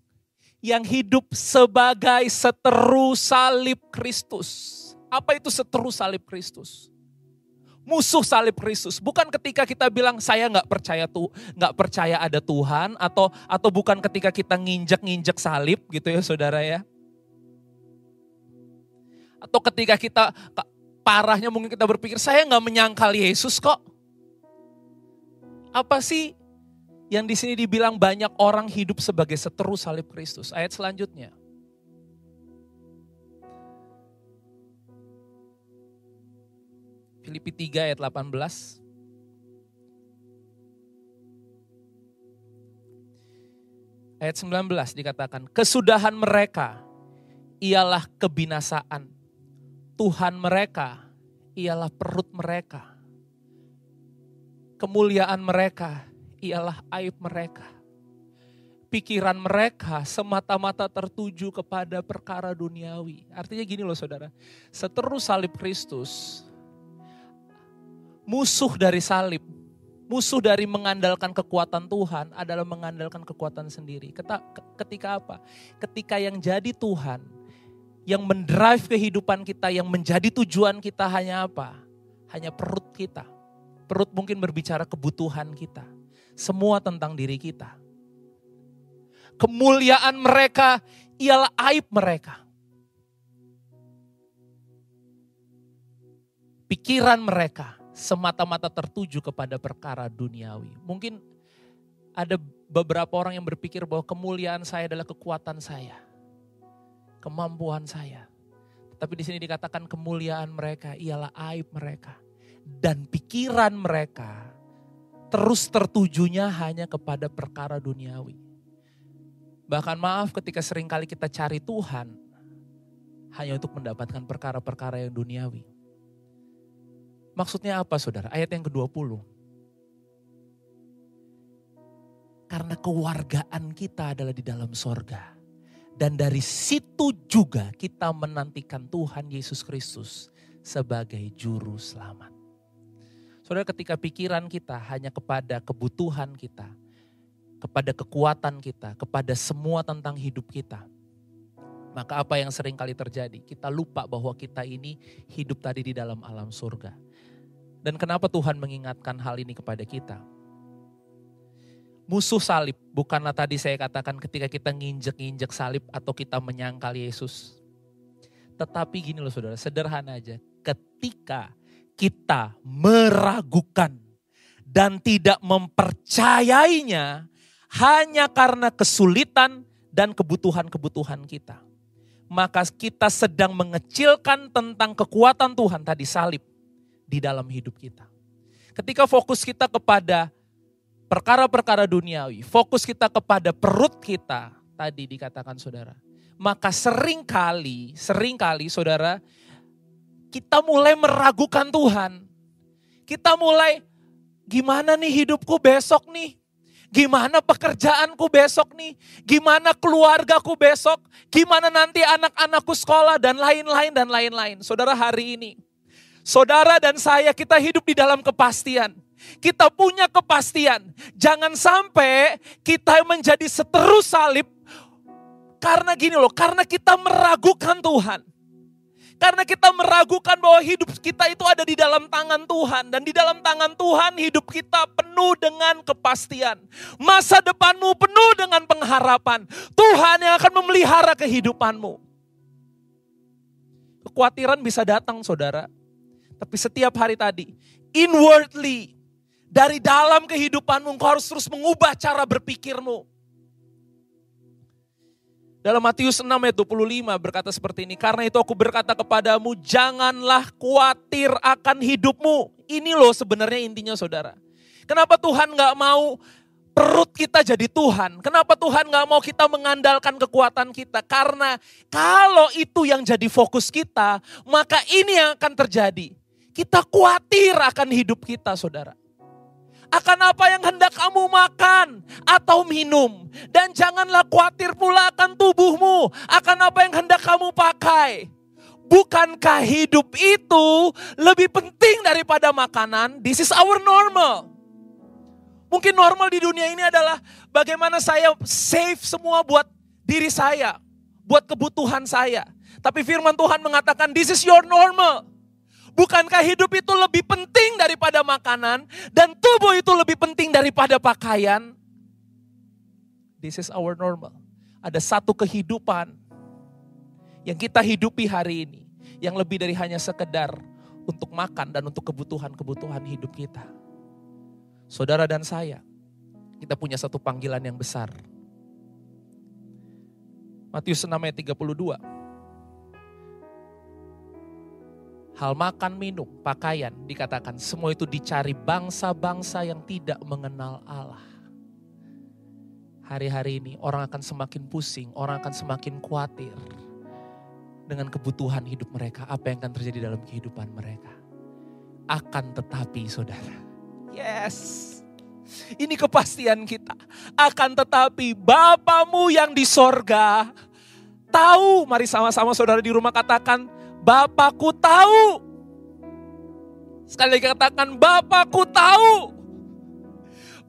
[SPEAKER 5] yang hidup sebagai seteru salib Kristus. Apa itu seteru salib Kristus? Musuh salib Kristus. Bukan ketika kita bilang saya nggak percaya ada Tuhan, atau bukan ketika kita nginjek salib gitu ya saudara ya. Atau ketika kita parahnya mungkin kita berpikir saya nggak menyangkal Yesus kok. Apa sih yang di sini dibilang banyak orang hidup sebagai seteru salib Kristus? Ayat selanjutnya. Filipi 3 ayat 18. Ayat 19 dikatakan, kesudahan mereka ialah kebinasaan. Tuhan mereka ialah perut mereka. Kemuliaan mereka ialah aib mereka. Pikiran mereka semata-mata tertuju kepada perkara duniawi. Artinya gini loh saudara, seteru salib Kristus, musuh dari salib, musuh dari mengandalkan kekuatan Tuhan adalah mengandalkan kekuatan sendiri. Ketika apa? Ketika yang jadi Tuhan, yang mendrive kehidupan kita, yang menjadi tujuan kita hanya apa? Hanya perut kita. Perut mungkin berbicara kebutuhan kita. Semua tentang diri kita. Kemuliaan mereka ialah aib mereka. Pikiran mereka semata-mata tertuju kepada perkara duniawi. Mungkin ada beberapa orang yang berpikir bahwa kemuliaan saya adalah kekuatan saya, kemampuan saya. Tapi di sini dikatakan kemuliaan mereka ialah aib mereka. Dan pikiran mereka terus tertujunya hanya kepada perkara duniawi. Bahkan maaf ketika seringkali kita cari Tuhan hanya untuk mendapatkan perkara-perkara yang duniawi. Maksudnya apa saudara? Ayat yang ke-20. Karena kewargaan kita adalah di dalam sorga. Dan dari situ juga kita menantikan Tuhan Yesus Kristus sebagai juru selamat. Saudara, ketika pikiran kita hanya kepada kebutuhan kita, kepada kekuatan kita, kepada semua tentang hidup kita, maka apa yang sering kali terjadi? Kita lupa bahwa kita ini hidup tadi di dalam alam surga. Dan kenapa Tuhan mengingatkan hal ini kepada kita? Musuh salib, bukanlah tadi saya katakan ketika kita nginjek-nginjek salib atau kita menyangkal Yesus. Tetapi gini loh saudara, sederhana aja. Ketika kita meragukan dan tidak mempercayainya hanya karena kesulitan dan kebutuhan-kebutuhan kita. Maka kita sedang mengecilkan tentang kekuatan Tuhan tadi salib di dalam hidup kita. Ketika fokus kita kepada perkara-perkara duniawi, fokus kita kepada perut kita, tadi dikatakan saudara, maka seringkali saudara, kita mulai meragukan Tuhan. Kita mulai, gimana nih hidupku besok nih? Gimana pekerjaanku besok nih? Gimana keluargaku besok? Gimana nanti anak-anakku sekolah dan lain-lain. Saudara, hari ini, saudara dan saya, kita hidup di dalam kepastian. Kita punya kepastian. Jangan sampai kita menjadi seteru salib. Karena gini loh, karena kita meragukan Tuhan. Karena kita meragukan bahwa hidup kita itu ada di dalam tangan Tuhan. Dan di dalam tangan Tuhan hidup kita penuh dengan kepastian. Masa depanmu penuh dengan pengharapan. Tuhan yang akan memelihara kehidupanmu. Kekhawatiran bisa datang saudara. Tapi setiap hari tadi, inwardly, dari dalam kehidupanmu engkau harus terus mengubah cara berpikirmu. Dalam Matius 6 ayat 25 berkata seperti ini. Karena itu aku berkata kepadamu, janganlah khawatir akan hidupmu. Ini loh sebenarnya intinya saudara. Kenapa Tuhan gak mau perut kita jadi Tuhan? Kenapa Tuhan gak mau kita mengandalkan kekuatan kita? Karena kalau itu yang jadi fokus kita, maka ini yang akan terjadi. Kita khawatir akan hidup kita saudara. Akan apa yang hendak kamu makan atau minum. Dan janganlah khawatir pula akan tubuhmu. Akan apa yang hendak kamu pakai. Bukankah hidup itu lebih penting daripada makanan? This is our normal. Mungkin normal di dunia ini adalah bagaimana saya save semua buat diri saya. Buat kebutuhan saya. Tapi firman Tuhan mengatakan this is your normal. Bukankah hidup itu lebih penting daripada makanan dan tubuh itu lebih penting daripada pakaian? This is our normal. Ada satu kehidupan yang kita hidupi hari ini yang lebih dari hanya sekedar untuk makan dan untuk kebutuhan-kebutuhan hidup kita. Saudara dan saya, kita punya satu panggilan yang besar. Matius 6 ayat 32. Hal makan, minum, pakaian dikatakan semua itu dicari bangsa-bangsa yang tidak mengenal Allah. Hari-hari ini orang akan semakin pusing, orang akan semakin khawatir dengan kebutuhan hidup mereka. Apa yang akan terjadi dalam kehidupan mereka. Akan tetapi saudara, yes, ini kepastian kita. Akan tetapi Bapamu yang di sorga tahu, mari sama-sama saudara di rumah katakan, Bapakku tahu. Sekali lagi katakan, Bapakku tahu.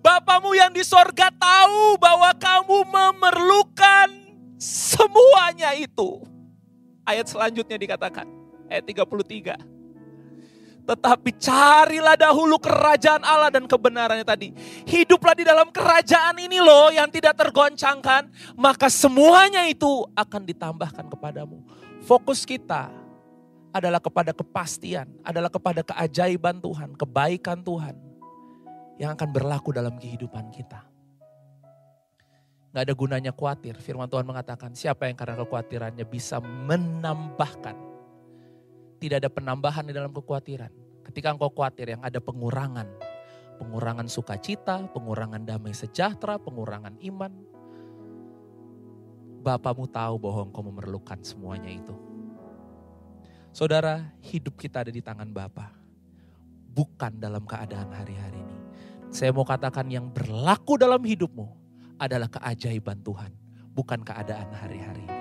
[SPEAKER 5] Bapamu yang di sorga tahu bahwa kamu memerlukan semuanya itu. Ayat selanjutnya dikatakan, ayat 33. Tetapi carilah dahulu kerajaan Allah dan kebenarannya tadi. Hiduplah di dalam kerajaan ini loh yang tidak tergoncangkan. Maka semuanya itu akan ditambahkan kepadamu. Fokus kita adalah kepada kepastian, adalah kepada keajaiban Tuhan, kebaikan Tuhan yang akan berlaku dalam kehidupan kita. Gak ada gunanya khawatir, firman Tuhan mengatakan siapa yang karena kekhawatirannya bisa menambahkan. Tidak ada penambahan di dalam kekhawatiran. Ketika engkau khawatir yang ada pengurangan. Pengurangan sukacita, pengurangan damai sejahtera, pengurangan iman. Bapamu tahu bahwa engkau memerlukan semuanya itu. Saudara, hidup kita ada di tangan Bapa, bukan dalam keadaan hari-hari ini. Saya mau katakan yang berlaku dalam hidupmu adalah keajaiban Tuhan, bukan keadaan hari-hari ini.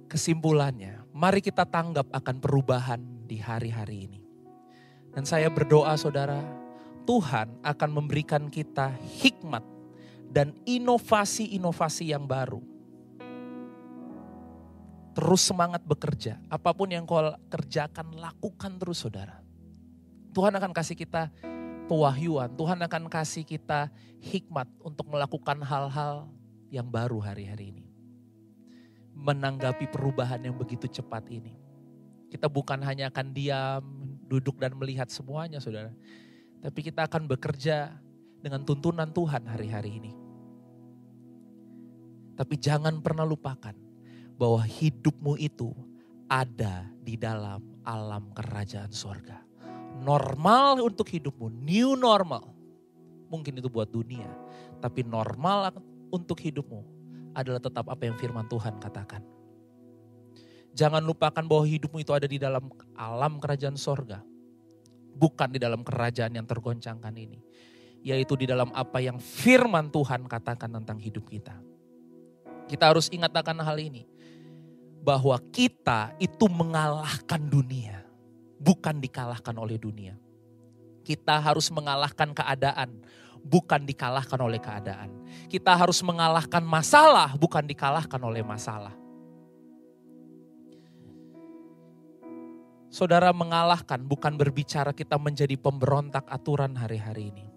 [SPEAKER 5] Kesimpulannya, mari kita tanggap akan perubahan di hari-hari ini. Dan saya berdoa saudara, Tuhan akan memberikan kita hikmat dan inovasi-inovasi yang baru. Terus semangat bekerja. Apapun yang kau kerjakan, lakukan terus saudara. Tuhan akan kasih kita pewahyuan. Tuhan akan kasih kita hikmat untuk melakukan hal-hal yang baru hari-hari ini. Menanggapi perubahan yang begitu cepat ini. Kita bukan hanya akan diam, duduk dan melihat semuanya saudara. Tapi kita akan bekerja dengan tuntunan Tuhan hari-hari ini. Tapi jangan pernah lupakan bahwa hidupmu itu ada di dalam alam kerajaan surga. Normal untuk hidupmu, new normal. Mungkin itu buat dunia, tapi normal untuk hidupmu adalah tetap apa yang firman Tuhan katakan. Jangan lupakan bahwa hidupmu itu ada di dalam alam kerajaan sorga. Bukan di dalam kerajaan yang tergoncangkan ini. Yaitu di dalam apa yang firman Tuhan katakan tentang hidup kita. Kita harus ingat akan hal ini. Bahwa kita itu mengalahkan dunia. Bukan dikalahkan oleh dunia. Kita harus mengalahkan keadaan. Bukan dikalahkan oleh keadaan. Kita harus mengalahkan masalah. Bukan dikalahkan oleh masalah. Saudara, mengalahkan bukan berbicara kita menjadi pemberontak aturan hari-hari ini.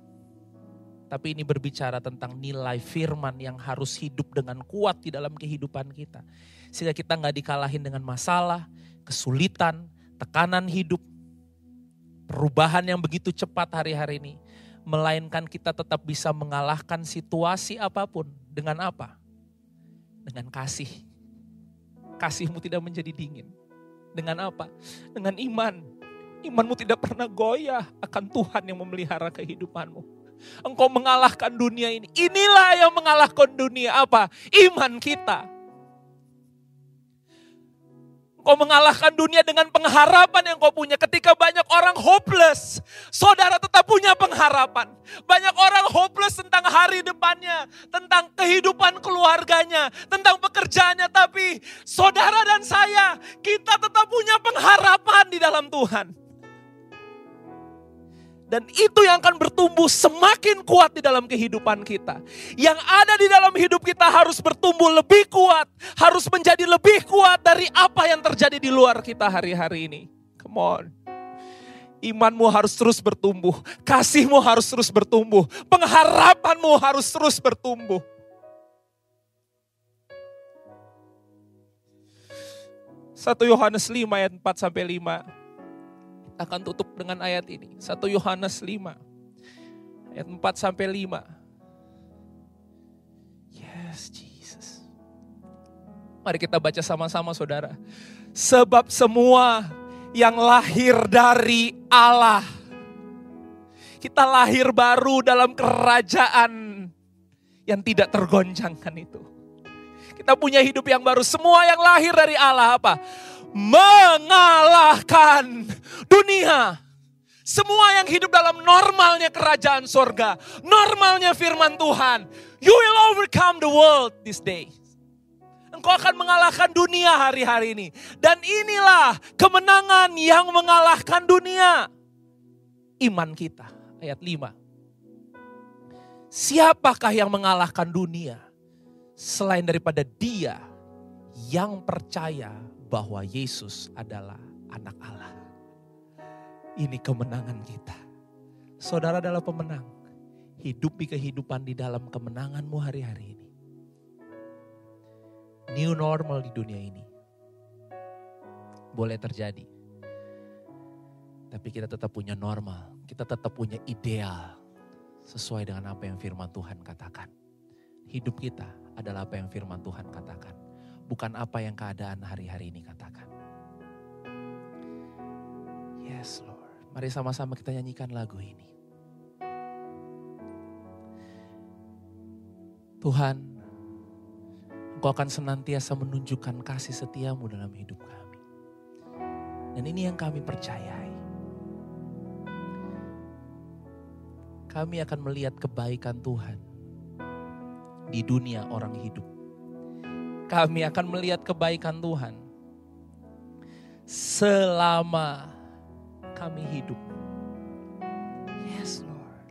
[SPEAKER 5] Tapi ini berbicara tentang nilai firman yang harus hidup dengan kuat di dalam kehidupan kita. Sehingga kita gak dikalahin dengan masalah, kesulitan, tekanan hidup. Perubahan yang begitu cepat hari-hari ini. Melainkan kita tetap bisa mengalahkan situasi apapun. Dengan apa? Dengan kasih. Kasihmu tidak menjadi dingin. Dengan apa? Dengan iman. Imanmu tidak pernah goyah akan Tuhan yang memelihara kehidupanmu. Engkau mengalahkan dunia ini. Inilah yang mengalahkan dunia. Apa? Iman kita. Engkau mengalahkan dunia dengan pengharapan yang kau punya. Ketika banyak orang hopeless, saudara tetap punya pengharapan. Banyak orang hopeless tentang hari depannya, tentang kehidupan keluarganya, tentang pekerjaannya. Tapi saudara dan saya, kita tetap punya pengharapan di dalam Tuhan. Dan itu yang akan bertumbuh semakin kuat di dalam kehidupan kita. Yang ada di dalam hidup kita harus bertumbuh lebih kuat. Harus menjadi lebih kuat dari apa yang terjadi di luar kita hari-hari ini. Come on. Imanmu harus terus bertumbuh. Kasihmu harus terus bertumbuh. Pengharapanmu harus terus bertumbuh. Satu Yohanes 5 ayat 4-5. Akan tutup dengan ayat ini. 1 Yohanes 5 ayat 4-5. Yes, Jesus. Mari kita baca sama-sama, saudara. Sebab semua yang lahir dari Allah. Kita lahir baru dalam kerajaan yang tidak tergoncangkan itu. Kita punya hidup yang baru. Semua yang lahir dari Allah apa? Mengalahkan dunia. Semua yang hidup dalam normalnya kerajaan sorga. Normalnya firman Tuhan. You will overcome the world this day. Engkau akan mengalahkan dunia hari-hari ini. Dan inilah kemenangan yang mengalahkan dunia. Iman kita. Ayat 5. Siapakah yang mengalahkan dunia? Selain daripada dia yang percaya bahwa Yesus adalah anak Allah. Ini kemenangan kita. Saudara adalah pemenang. Hidupi kehidupan di dalam kemenanganmu hari-hari ini. New normal di dunia ini. Boleh terjadi. Tapi kita tetap punya normal. Kita tetap punya ideal. Sesuai dengan apa yang firman Tuhan katakan. Hidup kita adalah apa yang firman Tuhan katakan. Bukan apa yang keadaan hari-hari ini katakan. Yes Lord. Mari sama-sama kita nyanyikan lagu ini. Tuhan, Engkau akan senantiasa menunjukkan kasih setiamu dalam hidup kami. Dan ini yang kami percayai. Kami akan melihat kebaikan Tuhan di dunia orang hidup. Kami akan melihat kebaikan Tuhan selama kami hidup. Yes Lord.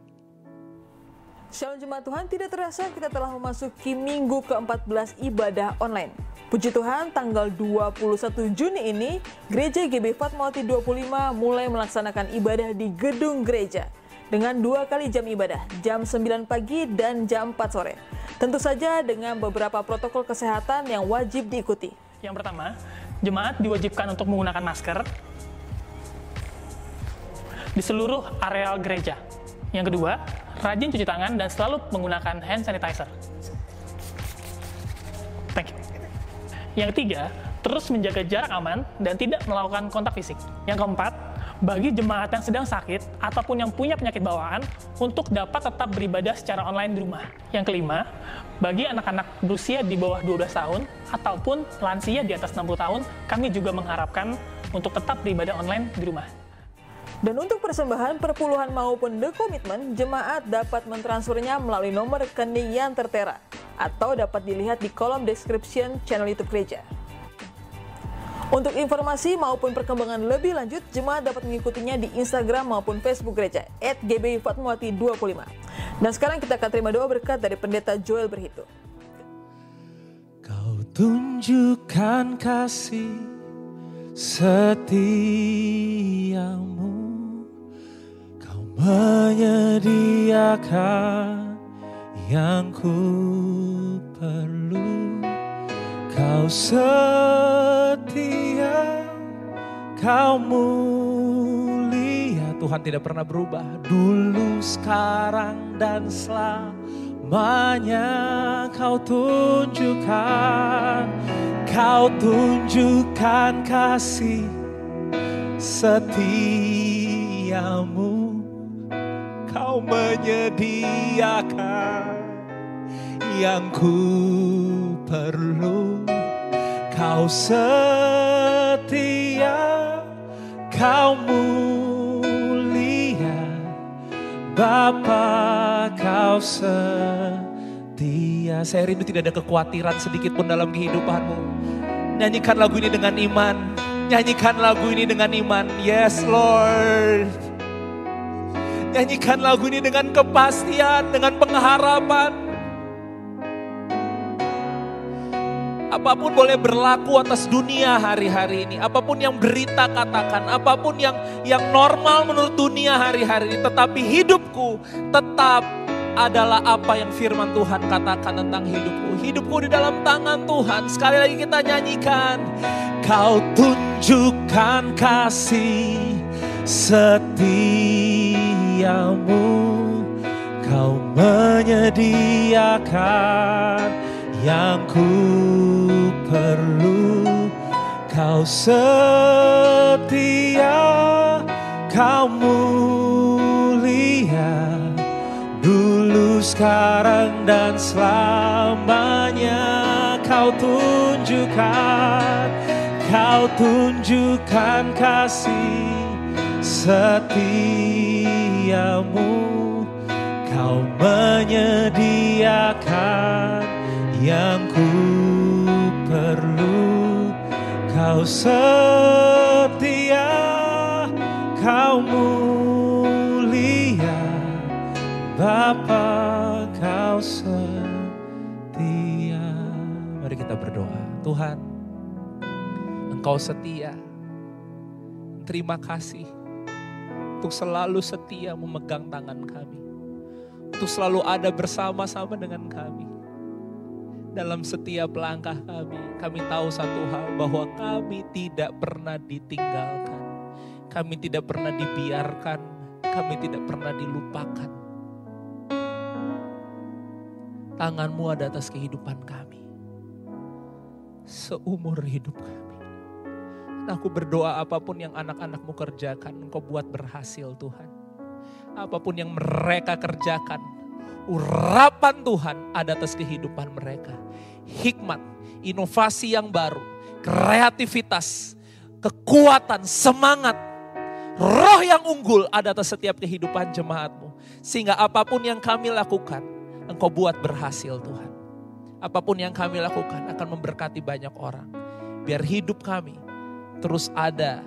[SPEAKER 1] Shalom Jemaat Tuhan, tidak terasa kita telah memasuki minggu ke-14 ibadah online. Puji Tuhan, tanggal 21 Juni ini, Gereja GB Fatmawati 25 mulai melaksanakan ibadah di gedung gereja. Dengan 2 kali jam ibadah, jam 9 pagi dan jam 4 sore. Tentu saja dengan beberapa protokol kesehatan yang wajib diikuti.
[SPEAKER 6] Yang pertama, jemaat diwajibkan untuk menggunakan masker di seluruh areal gereja. Yang kedua, rajin cuci tangan dan selalu menggunakan hand sanitizer. Thank you. Yang ketiga, terus menjaga jarak aman dan tidak melakukan kontak fisik. Yang keempat, bagi jemaat yang sedang sakit ataupun yang punya penyakit bawaan untuk dapat tetap beribadah secara online di rumah. Yang kelima, bagi anak-anak berusia di bawah 12 tahun ataupun lansia di atas 60 tahun, kami juga mengharapkan untuk tetap beribadah online di rumah.
[SPEAKER 1] Dan untuk persembahan, perpuluhan maupun The Commitment, jemaat dapat mentransfernya melalui nomor rekening yang tertera atau dapat dilihat di kolom description channel YouTube gereja. Untuk informasi maupun perkembangan lebih lanjut, jemaat dapat mengikutinya di Instagram maupun Facebook gereja @GBI-Fatmawati25. Dan sekarang kita akan terima doa berkat dari Pendeta Joel Berhitu.
[SPEAKER 4] Kau tunjukkan kasih setiamu, Kau menyediakan yang ku perlu. Kau setia, Kau mulia.
[SPEAKER 5] Tuhan tidak pernah berubah. Dulu, sekarang, dan selamanya Kau tunjukkan. Kau tunjukkan kasih setiamu. Kau menyediakan yang ku perlu. Kau setia, Kau mulia, Bapa, Kau setia. Saya rindu tidak ada kekhawatiran sedikit pun dalam kehidupanmu. Nyanyikan lagu ini dengan iman. Nyanyikan lagu ini dengan iman. Yes Lord. Nyanyikan lagu ini dengan kepastian, dengan pengharapan. Apapun boleh berlaku atas dunia hari-hari ini. Apapun yang berita katakan. Apapun yang normal menurut dunia hari-hari ini. Tetapi hidupku tetap adalah apa yang firman Tuhan katakan tentang hidupku. Hidupku di dalam tangan Tuhan. Sekali lagi kita nyanyikan. Kau tunjukkan kasih setiamu. Kau menyediakan yang ku perlu. Kau setia, Kau mulia, dulu, sekarang, dan selamanya. Kau tunjukkan, Kau tunjukkan kasih setiamu. Kau menyediakan yang ku perlu. Kau setia, Kau mulia, Bapa, Kau setia. Mari kita berdoa. Tuhan, Engkau setia. Terima kasih untuk selalu setia memegang tangan kami, untuk selalu ada bersama-sama dengan kami. Dalam setiap langkah kami tahu satu hal, bahwa kami tidak pernah ditinggalkan. Kami tidak pernah dibiarkan, kami tidak pernah dilupakan. Tangan-Mu ada atas kehidupan kami. Seumur hidup kami. Aku berdoa apapun yang anak-anak-Mu kerjakan, Engkau buat berhasil Tuhan. Apapun yang mereka kerjakan, urapan Tuhan ada atas kehidupan mereka. Hikmat, inovasi yang baru, kreativitas, kekuatan, semangat, roh yang unggul ada atas setiap kehidupan jemaat-Mu. Sehingga apapun yang kami lakukan, Engkau buat berhasil Tuhan. Apapun yang kami lakukan akan memberkati banyak orang. Biar hidup kami terus ada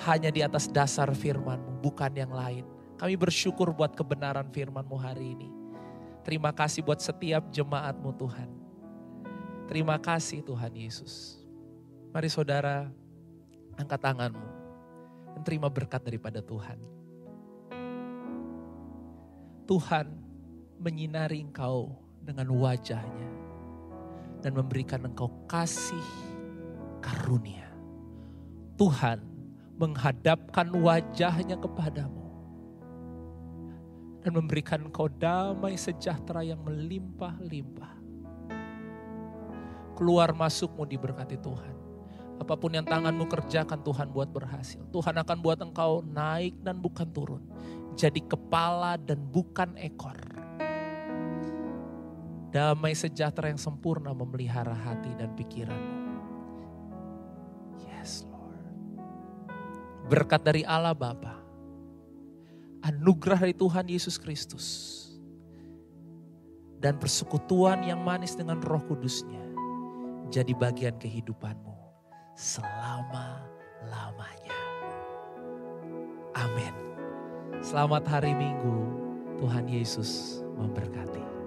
[SPEAKER 5] hanya di atas dasar firman-Mu, bukan yang lain. Kami bersyukur buat kebenaran firman-Mu hari ini. Terima kasih buat setiap jemaat-Mu Tuhan. Terima kasih Tuhan Yesus. Mari saudara, angkat tangan-Mu dan terima berkat daripada Tuhan. Tuhan menyinari engkau dengan wajah-Nya dan memberikan engkau kasih karunia. Tuhan menghadapkan wajah-Nya kepadamu dan memberikan engkau damai sejahtera yang melimpah-limpah. Keluar masukmu diberkati Tuhan. Apapun yang tanganmu kerjakan, Tuhan buat berhasil. Tuhan akan buat engkau naik dan bukan turun. Jadi kepala dan bukan ekor. Damai sejahtera yang sempurna memelihara hati dan pikiranmu. Yes Lord. Berkat dari Allah Bapa, anugerah dari Tuhan Yesus Kristus, dan persekutuan yang manis dengan Roh Kudus-Nya jadi bagian kehidupanmu selama-lamanya. Amin. Selamat hari Minggu. Tuhan Yesus memberkati.